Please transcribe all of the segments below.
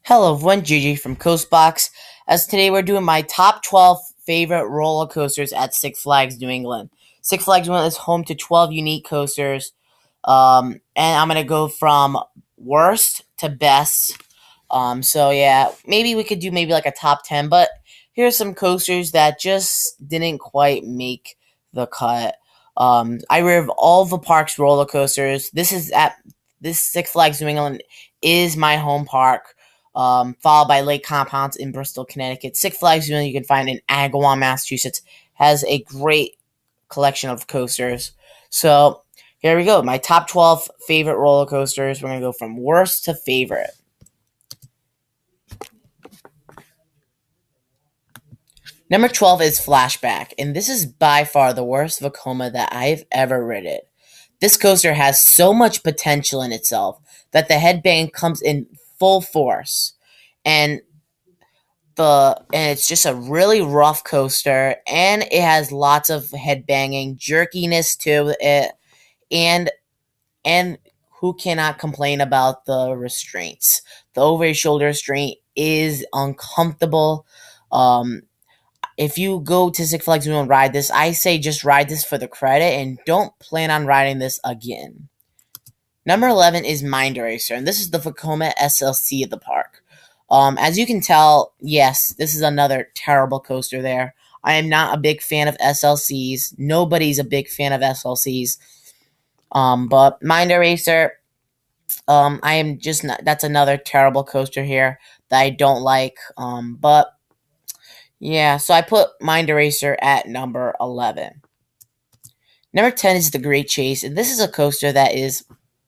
Hello everyone, Gigi from Coastbox. As today we're doing my top 12 favorite roller coasters at Six Flags New England. Six Flags New England is home to 12 unique coasters. And I'm going to go from worst to best. So yeah, maybe we could do maybe like a top 10, but here's some coasters that just didn't quite make the cut. I rev all the park's roller coasters. This Six Flags New England is my home park, followed by Lake Compounds in Bristol, Connecticut. Six Flags New England you can find in Agawam, Massachusetts, has a great collection of coasters. So here we go. My top 12 favorite roller coasters. We're going to go from worst to favorite. Number 12 is Flashback, and this is by far the worst Vekoma that I've ever ridden. This coaster has so much potential in itself that the headbang comes in full force. And it's just a really rough coaster, and it has lots of headbanging, jerkiness to it, and and who cannot complain about the restraints? The over shoulder restraint is uncomfortable. Um, if you go to Six Flags and ride this, I say just ride this for the credit and don't plan on riding this again. Number 11 is Mind Eraser, and this is the Vekoma SLC of the park. As you can tell, yes, this is another terrible coaster there. I am not a big fan of SLCs. Nobody's a big fan of SLCs. But Mind Eraser, I am just not, that's another terrible coaster here that I don't like. But yeah, so I put Mind Eraser at number 11. Number 10 is the Great Chase, and this is a coaster that is,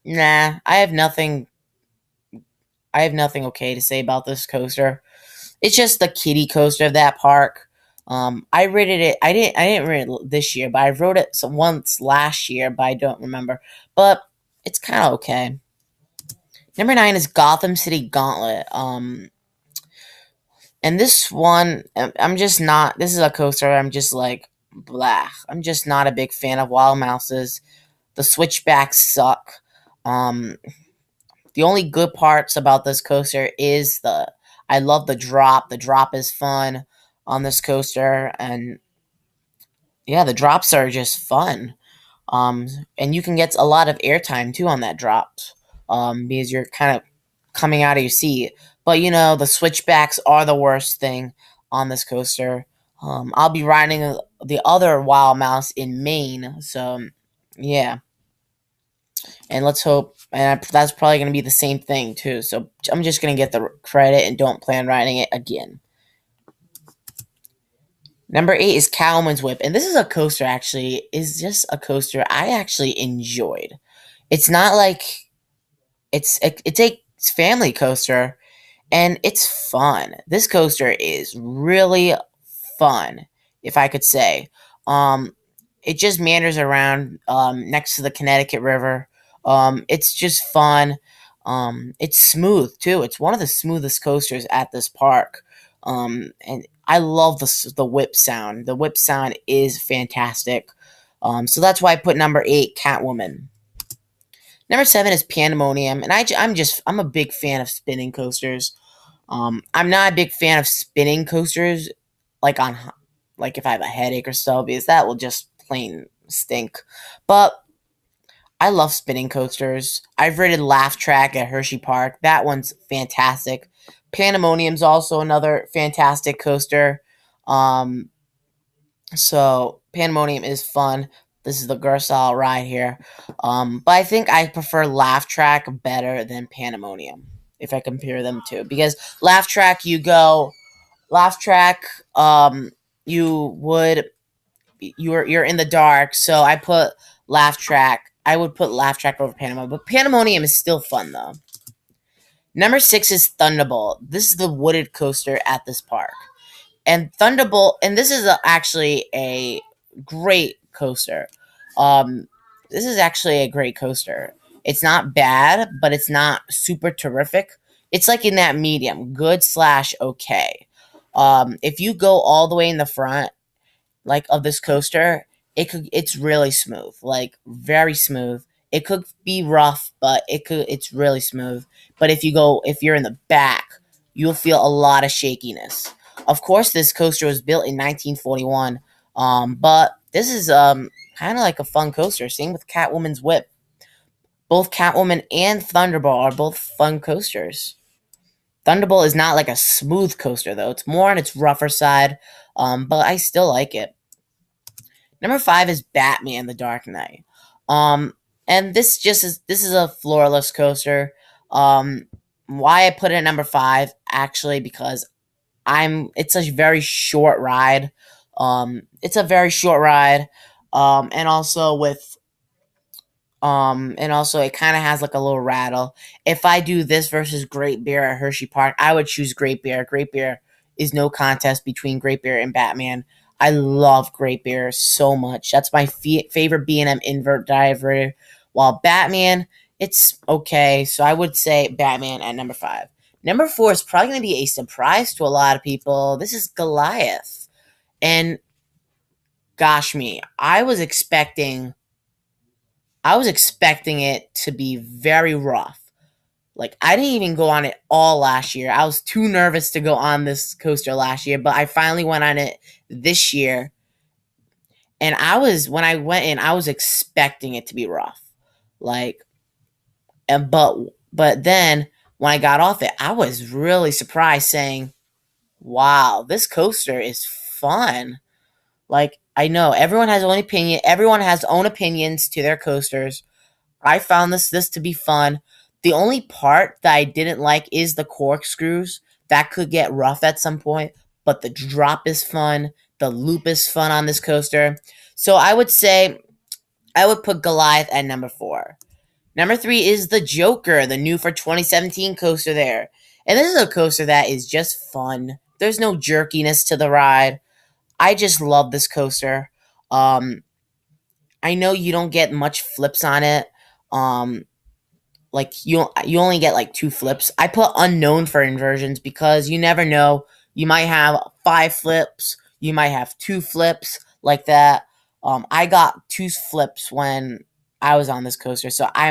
I have nothing okay to say about this coaster. It's just the kiddie coaster of that park. I rated it. I didn't rate it this year, but I rode it once last year, but I don't remember. But it's kind of okay. Number 9 is Gotham City Gauntlet. And this one, I'm just not. This is a coaster. I'm just like blah. I'm just not a big fan of Wild Mouses. The switchbacks suck. The only good parts about this coaster is I love the drop. The drop is fun on this coaster, and yeah, the drops are just fun. And you can get a lot of airtime too on that drop, because you're kind of coming out of your seat. But the switchbacks are the worst thing on this coaster. I'll be riding the other Wild Mouse in Maine, so yeah. And let's hope, and that's probably going to be the same thing too. So I'm just going to get the credit and don't plan riding it again. Number 8 is Catwoman's Whip, and this is a coaster. Actually, is just a coaster I actually enjoyed. It's not like it's a family coaster, and it's fun. This coaster is really fun, if I could say. It just meanders around next to the Connecticut River. It's just fun. It's smooth too. It's one of the smoothest coasters at this park. And I love the whip sound. The whip sound is fantastic. So that's why I put number 8, Catwoman. Number 7 is Pandemonium, and I'm a big fan of spinning coasters. I'm not a big fan of spinning coasters, like if I have a headache or so, because that will just plain stink. But I love spinning coasters. I've ridden Laugh Track at Hershey Park. That one's fantastic. Pandemonium's also another fantastic coaster. So Pandemonium is fun. This is the Gerstlauer ride here. But I think I prefer Laugh Track better than Pandemonium if I compare them two, because Laugh Track you're in the dark. So I put Laugh Track. I would put Laugh Track over Pandemonium, but Pandemonium is still fun though. Number 6 is Thunderbolt. This is the wooded coaster at this park. And Thunderbolt, and this is actually a great coaster. This is actually a great coaster. It's not bad, but it's not super terrific. It's like in that medium, good / okay. If you go all the way in the front, like of this coaster, it's really smooth, like very smooth. It could be rough, but it's really smooth. But if you're in the back, you'll feel a lot of shakiness. Of course, this coaster was built in 1941, but this is kind of like a fun coaster. Same with Catwoman's Whip. Both Catwoman and Thunderbolt are both fun coasters. Thunderbolt is not like a smooth coaster though; it's more on its rougher side, but I still like it. Number 5 is Batman: The Dark Knight. Um, and this is a floorless coaster. Why I put it at number 5 actually because it's a very short ride. It's a very short ride. And also it kind of has like a little rattle. If I do this versus Great Bear at Hershey Park, I would choose Great Bear. Great Bear is no contest between Great Bear and Batman. I love Great Bear so much. That's my favorite B&M invert diver. While Batman, it's okay. So I would say Batman at number 5. Number 4 is probably going to be a surprise to a lot of people. This is Goliath. And gosh me, I was expecting it to be very rough. Like, I didn't even go on it all last year. I was too nervous to go on this coaster last year, but I finally went on it this year. And when I went in, I was expecting it to be rough. Like, but then when I got off it, I was really surprised saying, wow, this coaster is fun. Like, I know everyone has own opinion. Everyone has own opinions to their coasters. I found this to be fun. The only part that I didn't like is the corkscrews. That could get rough at some point, but the drop is fun. The loop is fun on this coaster. So I would say I would put Goliath at number 4. Number 3 is the Joker, the new for 2017 coaster there. And this is a coaster that is just fun. There's no jerkiness to the ride. I just love this coaster. I know you don't get much flips on it. Like you only get like 2 flips. I put unknown for inversions because you never know. You might have 5 flips. You might have 2 flips like that. I got 2 flips when I was on this coaster, so I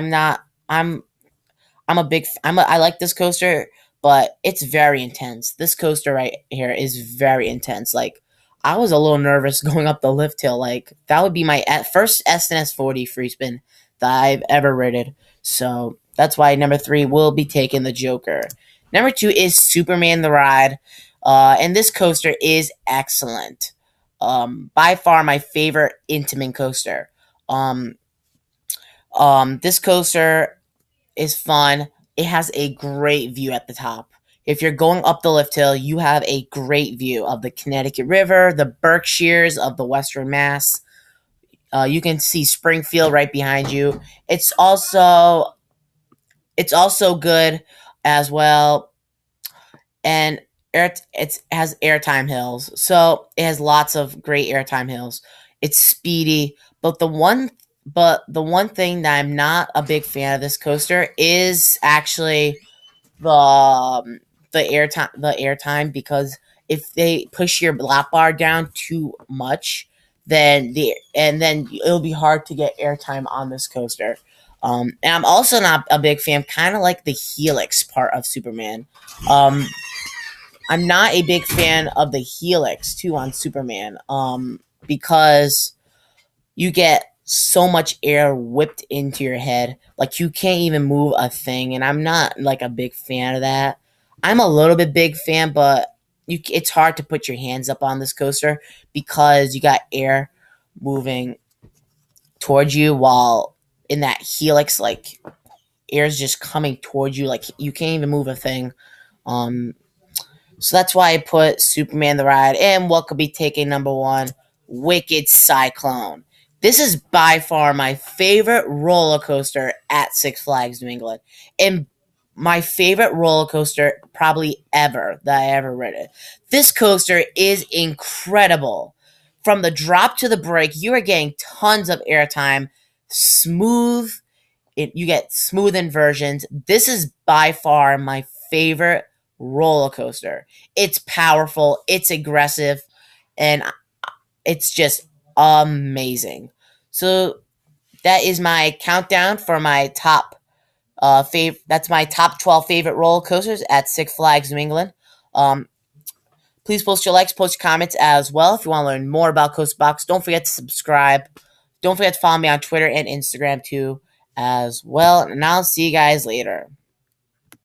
like this coaster, but it's very intense. This coaster right here is very intense. Like, I was a little nervous going up the lift hill. Like, that would be my first SNS 40 free spin that I've ever ridden. So that's why number 3 will be taking the Joker. Number 2 is Superman the Ride. And this coaster is excellent. By far my favorite Intamin coaster. This coaster is fun. It has a great view at the top. If you're going up the lift hill, you have a great view of the Connecticut River, the Berkshires of the Western Mass. You can see Springfield right behind you. It's also good as well, and it has airtime hills, so it has lots of great airtime hills. It's speedy, but the one thing that I'm not a big fan of this coaster is actually the airtime, because if they push your lap bar down too much, then it'll be hard to get airtime on this coaster. And I'm also not a big fan, kind of like the Helix part of Superman. I'm not a big fan of the Helix too on Superman, because you get so much air whipped into your head, like you can't even move a thing, and I'm not like a big fan of that. I'm a little bit big fan, but it's hard to put your hands up on this coaster because you got air moving towards you, while in that Helix, like, air's just coming towards you, like you can't even move a thing. So that's why I put Superman the Ride. And what could be taking number 1? Wicked Cyclone. This is by far my favorite roller coaster at Six Flags New England. And my favorite roller coaster probably ever that I ever ridden. This coaster is incredible. From the drop to the break, you are getting tons of airtime. Smooth. You get smooth inversions. This is by far my favorite roller coaster. It's powerful, it's aggressive, and it's just amazing. So that is my countdown for my top that's my top 12 favorite roller coasters at Six Flags New England. Please post your likes, post your comments as well. If you want to learn more about Coaster Box, don't forget to subscribe. Don't forget to follow me on Twitter and Instagram too as well. And I'll see you guys later.